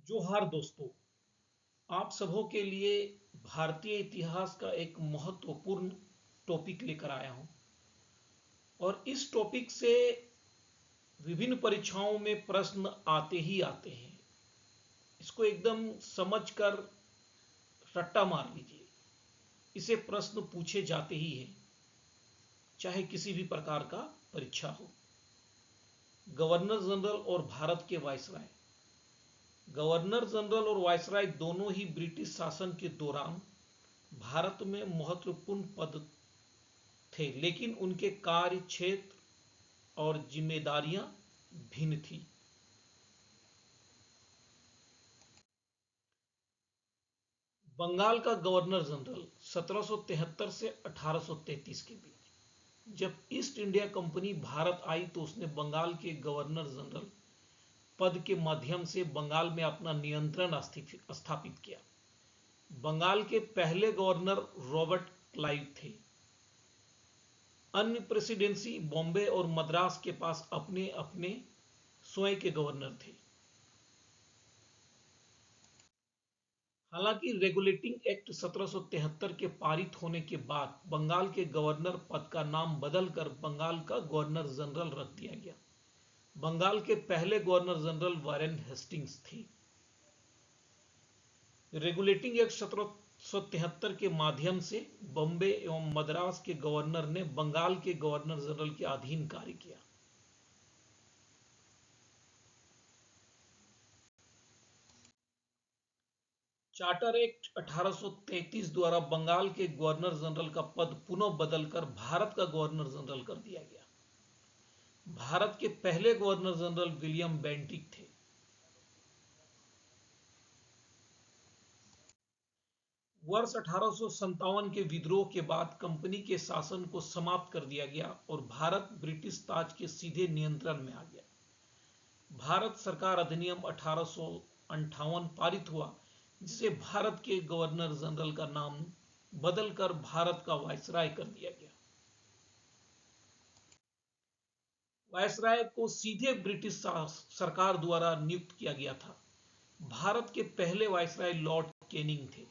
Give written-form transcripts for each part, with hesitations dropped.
जोहार दोस्तों, आप सबों के लिए भारतीय इतिहास का एक महत्वपूर्ण टॉपिक लेकर आया हूं। और इस टॉपिक से विभिन्न परीक्षाओं में प्रश्न आते ही आते हैं। इसको एकदम समझकर रट्टा मार लीजिए। इसे प्रश्न पूछे जाते ही हैं, चाहे किसी भी प्रकार का परीक्षा हो। गवर्नर जनरल और भारत के वायसराय। गवर्नर जनरल और वायसराय दोनों ही ब्रिटिश शासन के दौरान भारत में महत्वपूर्ण पद थे, लेकिन उनके कार्य क्षेत्र और जिम्मेदारियां भिन्न थी। बंगाल का गवर्नर जनरल 1773 से 1833 के बीच। जब ईस्ट इंडिया कंपनी भारत आई तो उसने बंगाल के गवर्नर जनरल पद के माध्यम से बंगाल में अपना नियंत्रण स्थापित किया। बंगाल के पहले गवर्नर रॉबर्ट क्लाइव थे। अन्य प्रेसिडेंसी बॉम्बे और मद्रास के पास अपने अपने स्वयं के गवर्नर थे। हालांकि रेगुलेटिंग एक्ट 1773 के पारित होने के बाद बंगाल के गवर्नर पद का नाम बदलकर बंगाल का गवर्नर जनरल रख दिया गया। बंगाल के पहले गवर्नर जनरल वारेन हेस्टिंग्स थे। रेगुलेटिंग एक्ट 1773 के माध्यम से बॉम्बे एवं मद्रास के गवर्नर ने बंगाल के गवर्नर जनरल के अधीन कार्य किया। चार्टर एक्ट 1833 द्वारा बंगाल के गवर्नर जनरल का पद पुनः बदलकर भारत का गवर्नर जनरल कर दिया गया। भारत के पहले गवर्नर जनरल विलियम बेंटिक थे। वर्ष 1857 के विद्रोह के बाद कंपनी के शासन को समाप्त कर दिया गया और भारत ब्रिटिश ताज के सीधे नियंत्रण में आ गया। भारत सरकार अधिनियम 1858 पारित हुआ, जिसे भारत के गवर्नर जनरल का नाम बदलकर भारत का वायसराय कर दिया गया। वायसराय को सीधे ब्रिटिश सरकार द्वारा नियुक्त किया गया था। भारत के पहले वायसराय लॉर्ड कैनिंग थे।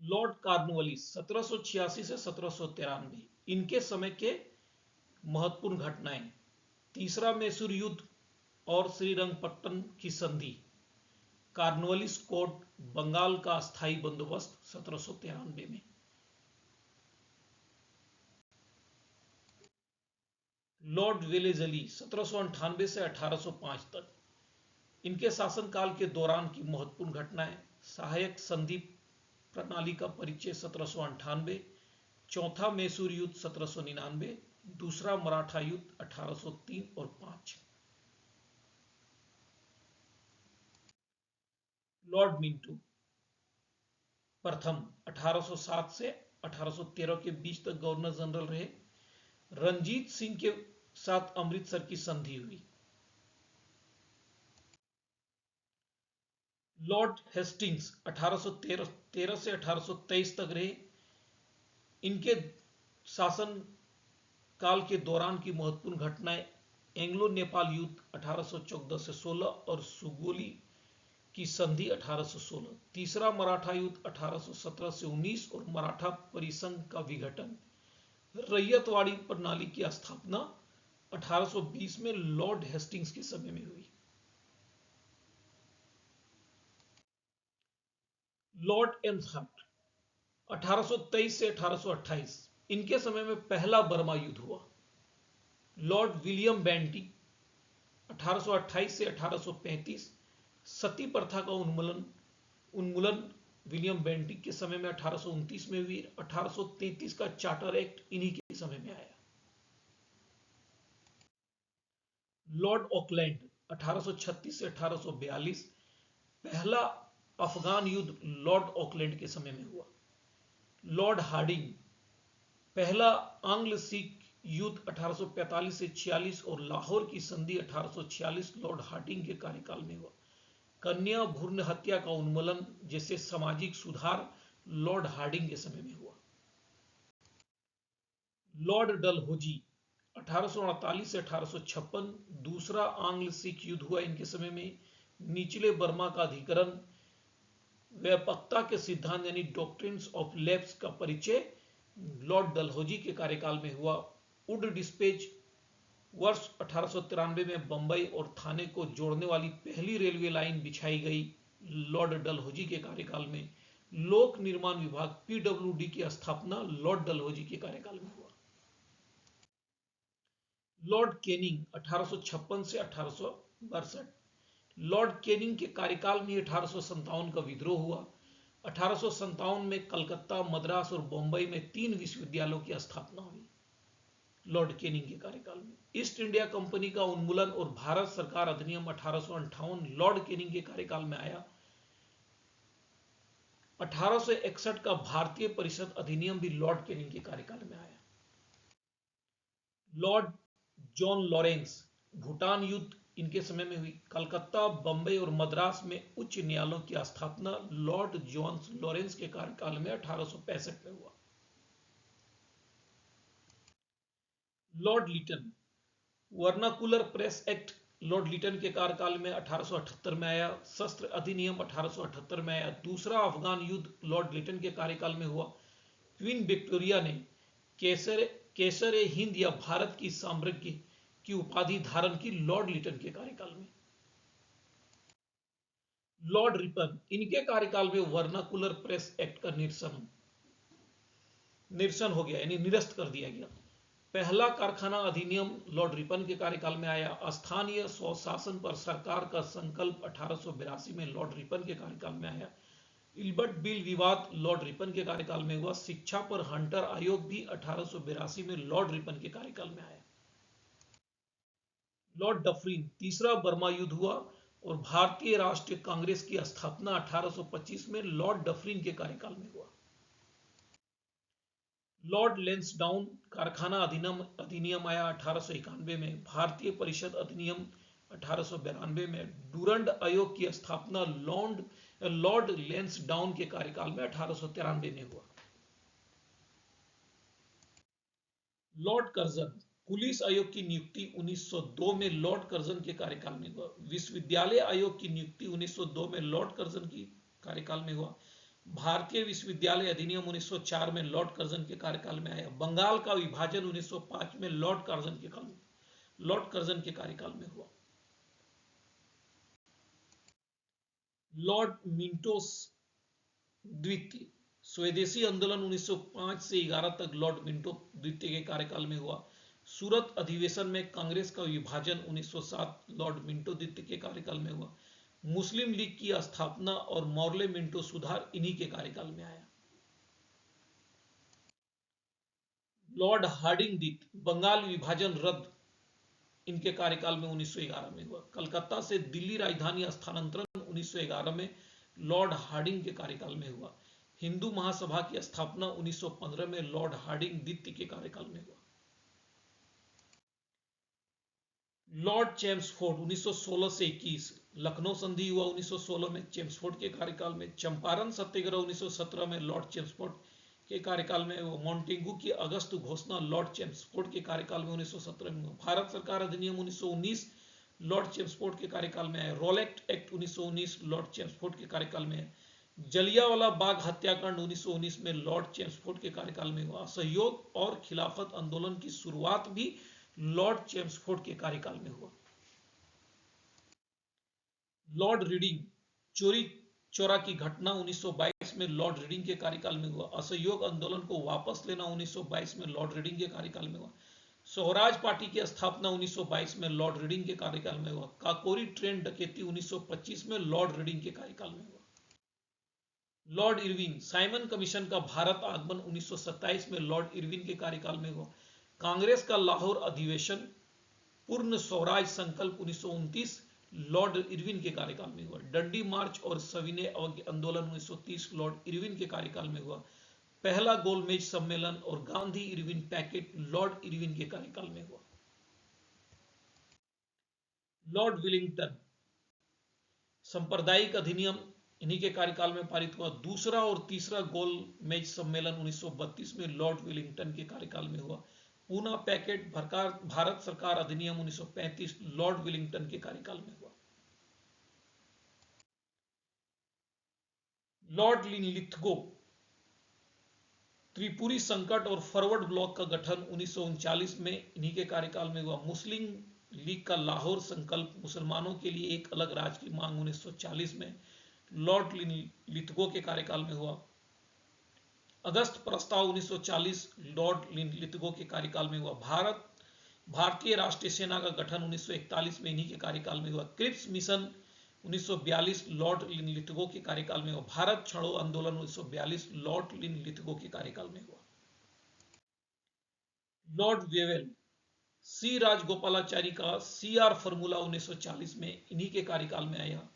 लॉर्ड कॉर्नवालिस 1786 से 1793, इनके समय के महत्वपूर्ण घटनाएं: तीसरा मैसूर युद्ध और श्रीरंगपट्टन की संधि, कॉर्नवालिस कोड, बंगाल का अस्थायी बंदोबस्त 1793 में। लॉर्ड वेलेजली 1798 से 1805 तक, इनके शासनकाल के दौरान की महत्वपूर्ण घटनाएं: सहायक संधि प्रणाली का परिचय 1798, चौथा मैसूर युद्ध 1799, दूसरा मराठा युद्ध 1803 और 5। लॉर्ड मिंटो प्रथम 1807 से 1813 के बीच तक गवर्नर जनरल रहे। रंजीत सिंह के साथ अमृतसर की संधि हुई। लॉर्ड हेस्टिंग्स 1813 से 1823 तक रहे। इनके शासन काल के दौरान की महत्वपूर्ण घटनाएं: एंग्लो नेपाल युद्ध 1814 से 16 और सुगोली की संधि 1816, तीसरा मराठा युद्ध 1817 से 19 और मराठा परिसंघ का विघटन, रैयतवाड़ी प्रणाली की स्थापना 1820 में लॉर्ड हेस्टिंग्स के समय में हुई। लॉर्ड एम्सहर्स्ट 1823 से 1828, इनके समय में पहला बर्मा युद्ध हुआ। लॉर्ड विलियम बेंटिक 1828 से 1835, सती प्रथा का उन्मूलन विलियम बेंटिक के समय में 1829 में हुई। 1833 का चार्टर एक्ट इन्हीं के समय में आया। लॉर्ड ऑकलैंड 1836 से 1842, पहला अफगान युद्ध लॉर्ड ऑकलैंड के समय में हुआ। लॉर्ड हार्डिंग, पहला आंग्ल सिख युद्ध 1845 से 46 और लाहौर की संधि 1846 लॉर्ड हार्डिंग के कार्यकाल में हुआ। कन्या भ्रूण हत्या का उन्मूलन जैसे सामाजिक सुधार लॉर्ड हार्डिंग के समय में हुआ। लॉर्ड डलहौजी 1848 से 1856 दूसरा आंग्ल सिख युद्ध हुआ इनके समय में। निचले बर्मा का अधिकरण, व्यापकता के सिद्धांत यानी डॉक्ट्रिन्स ऑफ लैप्स का परिचय लॉर्ड डलहौजी के कार्यकाल में हुआ। वुड डिस्पैच, वर्ष 1893 में बंबई और थाने को जोड़ने वाली पहली रेलवे लाइन बिछाई गई लॉर्ड डलहौजी के कार्यकाल में। लोक निर्माण विभाग पीडब्ल्यूडी की स्थापना लॉर्ड डलहौजी के कार्यकाल में हुआ। लॉर्ड कैनिंग 1856 से 1862, लॉर्ड कैनिंग के कार्यकाल में 1857 का विद्रोह हुआ। 1857 में कलकत्ता, मद्रास और बंबई में 3 विश्वविद्यालयों की स्थापना हुई लॉर्ड कैनिंग के कार्यकाल में। ईस्ट इंडिया कंपनी का उन्मूलन और भारत सरकार अधिनियम 1858 लॉर्ड कैनिंग के कार्यकाल में आया। 1861 का भारतीय परिषद अधिनियम भी लॉर्ड कैनिंग के कार्यकाल में आया। लॉर्ड जॉन लॉरेंस, भूटान युद्ध इनके समय में हुई। कलकत्ता, बंबई और मद्रास में उच्च न्यायालयों की स्थापना लॉर्ड जॉन लॉरेंस के कार्यकाल में 1865 में हुआ। Lord Lytton, Vernacular Press Act Lord Lytton के कार्यकाल में 1878 में आया। शस्त्र अधिनियम 1878 में आया। दूसरा अफगान युद्ध लॉर्ड लिटन के कार्यकाल में हुआ। क्वीन विक्टोरिया ने केसर ए हिंद या भारत की साम्राज्य की उपाधि धारण की लॉर्ड लिटन के कार्यकाल में। लॉर्ड रिपन, इनके कार्यकाल में वर्नाकुलर प्रेस एक्ट का निरसन हो गया यानी निरस्त कर दिया गया। पहला कारखाना अधिनियम लॉर्ड रिपन के कार्यकाल में आया। स्थानीय स्वशासन पर सरकार का संकल्प 1882 में लॉर्ड रिपन के कार्यकाल में आया। इल्बर्ट बिल विवाद लॉर्ड रिपन के कार्यकाल में हुआ। शिक्षा पर हंटर आयोग भी 1882 में लॉर्ड रिपन के कार्यकाल में आया। लॉर्ड डफरिन, तीसरा बर्मा युद्ध हुआ और भारतीय राष्ट्रीय कांग्रेस की स्थापना 1825 में लॉर्ड डफरिन के कार्यकाल में हुआ। लॉर्ड लेंसडाउन, कारखाना अधिनियम आया 1891 में। भारतीय परिषद अधिनियम 1892 में। डूरंड आयोग की स्थापना लॉर्ड लेंसडाउन के कार्यकाल में 1893 में हुआ। लॉर्ड कर्जन, पुलिस आयोग की नियुक्ति 1902 में लॉर्ड कर्जन के कार्यकाल में हुआ। विश्वविद्यालय आयोग की नियुक्ति 1902 में लॉर्ड कर्जन की कार्यकाल में हुआ। भारतीय विश्वविद्यालय अधिनियम 1904 में लॉर्ड कर्जन के कार्यकाल में आया। बंगाल का विभाजन 1905 में लॉर्ड कर्जन के कार्यकाल में हुआ। लॉर्ड मिंटोस द्वितीय, स्वदेशी आंदोलन 1905 से 11 तक लॉर्ड मिंटो द्वितीय के कार्यकाल में हुआ। सूरत अधिवेशन में कांग्रेस का विभाजन 1907 लॉर्ड मिंटो द्वितीय के कार्यकाल में हुआ। मुस्लिम लीग की स्थापना और मॉर्ले मिंटो सुधार इन्हीं के कार्यकाल में आया। लॉर्ड हार्डिंग द्वितीय, बंगाल विभाजन रद्द इनके कार्यकाल में 1911 में हुआ। कलकत्ता से दिल्ली राजधानी स्थानांतरण 1911 में लॉर्ड हार्डिंग के कार्यकाल में हुआ। हिंदू महासभा की स्थापना 1915 में लॉर्ड हार्डिंग द्वितीय के कार्यकाल में हुआ। लॉर्ड चेम्सफोर्ड 1916 से 21, लखनऊ संधि हुआ 1916 में चेम्सफोर्ड के कार्यकाल में। चंपारण सत्याग्रह 1917 में लॉर्ड चेम्सफोर्ड के कार्यकाल में। मॉन्टेगू की अगस्त घोषणा लॉर्ड चेम्सफोर्ड के कार्यकाल में 1917 में। भारत सरकार अधिनियम 1919 लॉर्ड चेम्सफोर्ड के कार्यकाल में है। रोलेक्ट एक्ट 1919 लॉर्ड चेम्सफोर्ड के कार्यकाल में है। जलियांवाला बाग हत्याकांड 1919 में लॉर्ड चेम्सफोर्ड के कार्यकाल में हुआ। असहयोग और खिलाफत आंदोलन की शुरुआत भी लॉर्ड चेम्सफोर्ड के कार्यकाल में हुआ। लॉर्ड रीडिंग, चोरी चौरा की घटना 1922 में लॉर्ड रीडिंग के कार्यकाल में हुआ। असहयोग आंदोलन को वापस लेना 1922 में लॉर्ड रीडिंग के कार्यकाल में हुआ। स्वराज पार्टी की स्थापना 1922 में लॉर्ड रीडिंग के कार्यकाल में हुआ। काकोरी ट्रेन डकैती 1925 में लॉर्ड रीडिंग के कार्यकाल में हुआ। लॉर्ड इरविन, साइमन कमीशन का भारत आगमन 1927 में लॉर्ड इरविन के कार्यकाल में हुआ। कांग्रेस का लाहौर अधिवेशन, पूर्ण स्वराज संकल्प 1929 लॉर्ड इरविन के कार्यकाल में हुआ। डंडी मार्च और सविनय अवज्ञा आंदोलन 1930 लॉर्ड इरविन के कार्यकाल में हुआ। पहला गोलमेज सम्मेलन और Gandhi Irwin packet Lord Irwin के कार्यकाल में हुआ। लॉर्ड विलिंगटन, सांप्रदायिक अधिनियम इन्हीं के कार्यकाल में पारित हुआ। दूसरा और तीसरा गोलमेज सम्मेलन 1932 में लॉर्ड विलिंगटन के कार्यकाल में हुआ। पूना पैकेट भारत सरकार अधिनियम 1935 लॉर्ड विलिंगटन के कार्यकाल में हुआ। लॉर्ड लिथगो, त्रिपुरी संकट और फॉरवर्ड ब्लॉक का गठन 1939 में इन्हीं के कार्यकाल में हुआ। मुस्लिम लीग का लाहौर संकल्प, मुसलमानों के लिए एक अलग राज्य की मांग 1940 में लॉर्ड लिथगो के कार्यकाल में हुआ। अगस्त प्रस्ताव 1940 लॉर्ड लिथगो के कार्यकाल में हुआ। भारतीय राष्ट्रीय सेना का गठन 1941 में इन्हीं के कार्यकाल में हुआ। क्रिप्स मिशन 1942 लॉर्ड लिथगो के कार्यकाल में हुआ। भारत छोड़ो आंदोलन 1942 लॉर्ड लिथगो के कार्यकाल में हुआ। लॉर्ड वेवेल, सी राजगोपालाचारी का सीआर फॉर्मूला 1940 में इन्हीं के कार्यकाल में आया।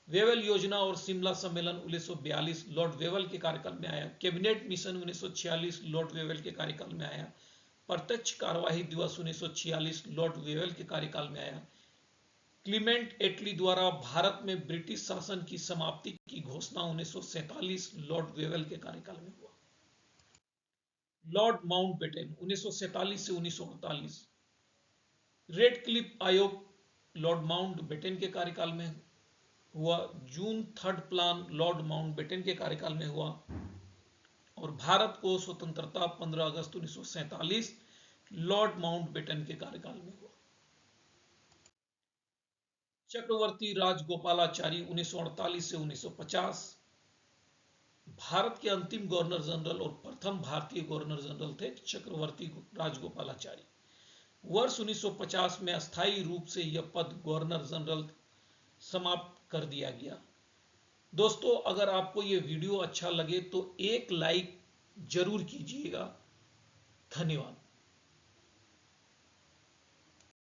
वेवेल योजना और शिमला सम्मेलन 1942 लॉर्ड वेवेल के कार्यकाल में आया। कैबिनेट मिशन 1946 लॉर्ड वेवेल के कार्यकाल में आया। प्रत्यक्ष कार्यवाही दिवस 1946 लॉर्ड वेवेल के कार्यकाल में आया। क्लीमेंट एटली द्वारा भारत में ब्रिटिश शासन की समाप्ति की घोषणा 1947 लॉर्ड वेवेल के कार्यकाल में हुआ। लॉर्ड माउंटबेटन 1947 से 1948, रेड क्लिफ आयोग लॉर्ड माउंटबेटन के कार्यकाल में हुआ। June third plan Lord Mountbatten के कार्यकाल में हुआ। और भारत को स्वतंत्रता 15 अगस्त 1947 लॉर्ड माउंटबेटन के कार्यकाल में हुआ। चक्रवर्ती राजगोपालाचारी 1948 से 1950 भारत के अंतिम गवर्नर जनरल और प्रथम भारतीय गवर्नर जनरल थे चक्रवर्ती राजगोपालाचारी। वर्ष 1950 में अस्थायी रूप से यह पद गवर्नर जनरल समाप्त कर दिया गया। दोस्तों, अगर आपको यह वीडियो अच्छा लगे तो एक लाइक जरूर कीजिएगा। धन्यवाद।